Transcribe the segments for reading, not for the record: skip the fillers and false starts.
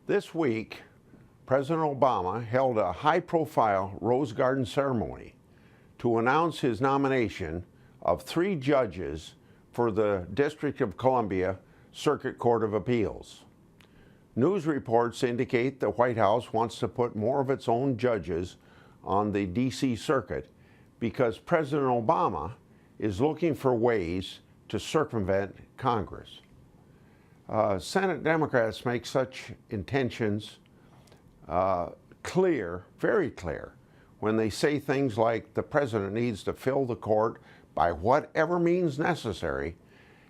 This week, President Obama held a high-profile Rose Garden ceremony to announce his nomination of 3 judges for the District of Columbia Circuit Court of Appeals. News reports indicate the White House wants to put more of its own judges on the D.C. Circuit because President Obama is looking for ways to circumvent Congress. Senate Democrats make such intentions clear, very clear, when they say things like the president needs to fill the court by whatever means necessary,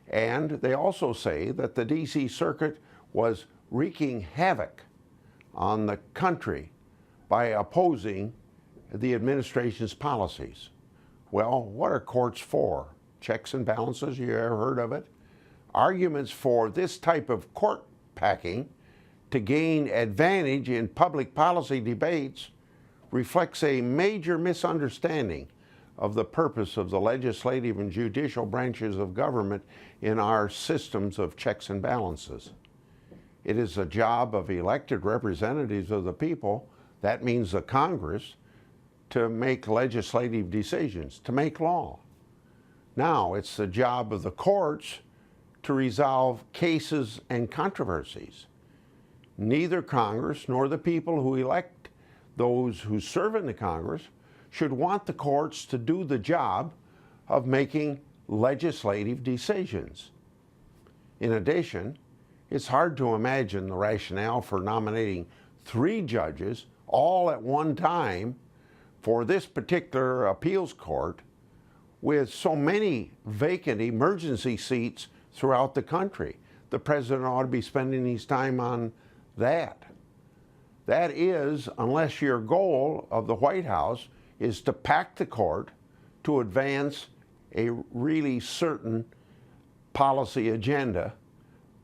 and they also say that the D.C. Circuit was wreaking havoc on the country by opposing the administration's policies. Well, what are courts for? Checks and balances, you ever heard of it? Arguments for this type of court packing to gain advantage in public policy debates reflects a major misunderstanding of the purpose of the legislative and judicial branches of government in our systems of checks and balances. It is the job of elected representatives of the people, that means the Congress, to make legislative decisions, to make law. Now, it's the job of the courts to resolve cases and controversies. Neither Congress nor the people who elect those who serve in the Congress should want the courts to do the job of making legislative decisions. In addition, it's hard to imagine the rationale for nominating 3 judges all at one time for this particular appeals court with so many vacant emergency seats throughout the country. The president ought to be spending his time on that. That is, unless your goal of the White House is to pack the court to advance a really certain policy agenda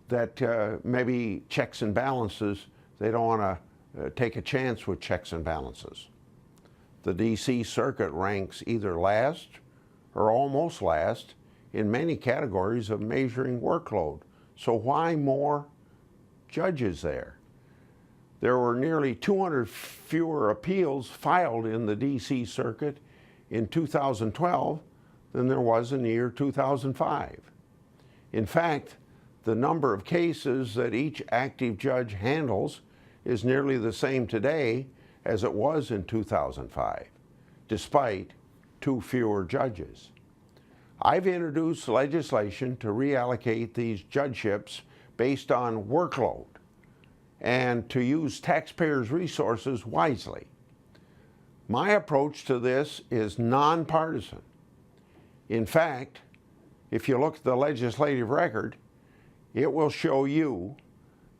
that maybe checks and balances, they don't want to take a chance with checks and balances. The D.C. Circuit ranks either last or almost last in many categories of measuring workload. So why more judges there? There were nearly 200 fewer appeals filed in the D.C. Circuit in 2012 than there was in the year 2005. In fact, the number of cases that each active judge handles is nearly the same today as it was in 2005, despite 2 fewer judges. I've introduced legislation to reallocate these judgeships based on workload and to use taxpayers' resources wisely. My approach to this is nonpartisan. In fact, if you look at the legislative record, it will show you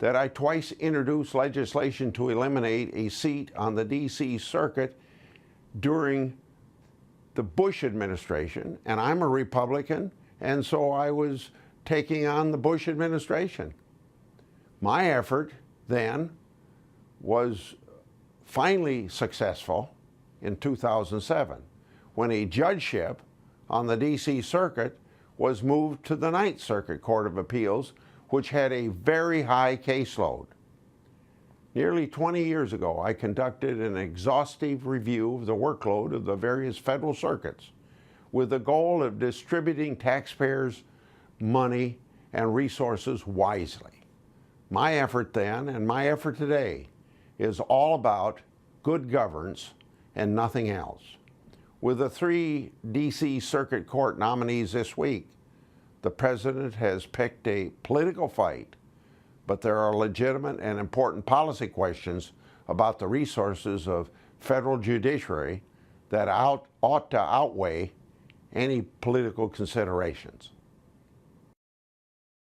that I twice introduced legislation to eliminate a seat on the D.C. Circuit during the Bush administration, and I'm a Republican, and so I was taking on the Bush administration. My effort then was finally successful in 2007 when a judgeship on the D.C. Circuit was moved to the Ninth Circuit Court of Appeals, which had a very high caseload. Nearly 20 years ago, I conducted an exhaustive review of the workload of the various federal circuits with the goal of distributing taxpayers' money and resources wisely. My effort then and my effort today is all about good governance and nothing else. With the 3 D.C. Circuit Court nominees this week, the president has picked a political fight, but there are legitimate and important policy questions about the resources of federal judiciary that ought to outweigh any political considerations.